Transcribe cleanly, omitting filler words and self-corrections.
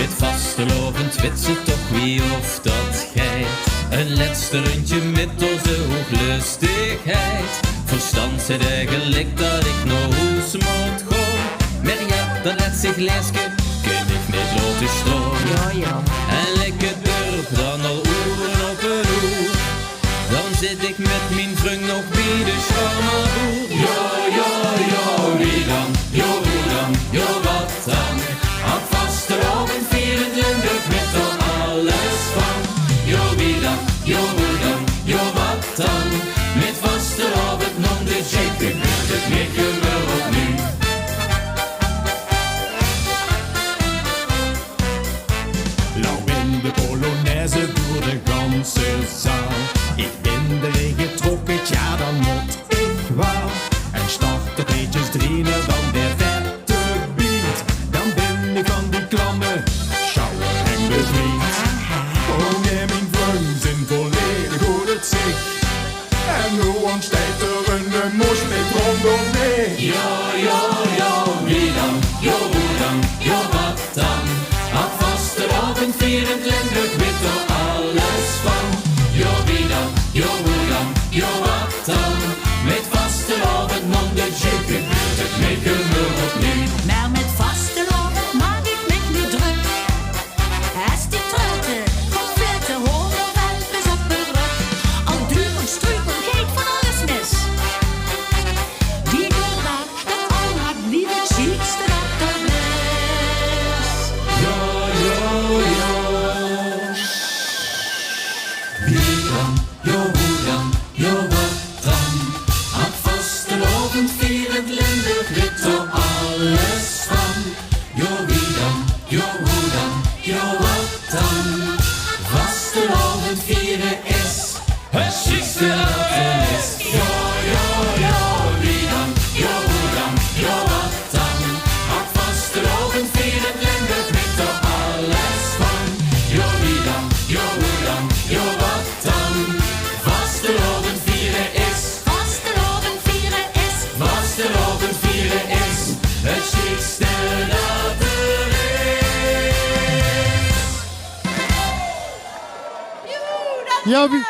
Met vastelovend weet ze toch wie of dat gij. Een laatste rondje met onze hooglustigheid. Verstand zit eigenlijk dat ik nog hoes moet gaan. Maar ja, dat laat zich leesken, kun ik niet laten stroom. Ja. En lekker durf dan al oeren op een oer. Dan zit ik met mijn vriend nog bij de scharmaboer. Wie dan? Hoe dan? Wat dan? Aan vastelovend vierend Limburg met er alles van. Wie dan? Hoe dan? Wat dan? Met vastelovend non de check, gebeurt het niet meer opnieuw. Lauw in de Polonaise door de ganse zaal. Ik ben erin getrokken, ja dan moet ik wel. En start de beetjes drienen van de vette beat. Dan ben ik van die klamme schouwer en bevriend. Oh nee, mijn vrienden zijn volledig goed het zicht. En hoe ontstaat er een mos met rondom mee? Wie dan? Hoe dan? Wat dan? Aan vastelovend vierend Limburg weet er alles van. Wie dan? Hoe dan? Wat dan? Met vastelovend non de check, gebeurt het niet meer opnieuw. Maar met vastelovend maak ik me niet druk. Als die truite komt veel te hoog of helpen op de rug. Al duur en struikel gaat van alles mis. Die doordaad dat al had niet het ziekste dat er is. Wie dan? Hoe dan? Wat dan? Aan vastelovend vierend Limburg weet er alles van. Wie dan? Hoe dan? Wat dan? Vastelovend vieren is het chicste dat er is. Wie dan? Hoe dan? Wat dan? Aan vastelovend vierend Limburg weet er alles van. Wie dan? Hoe dan? Wat dan? Vastelovend vieren is. Vastelovend vieren is. Vastelovend vieren is het chicste dat er is. Ja, wie...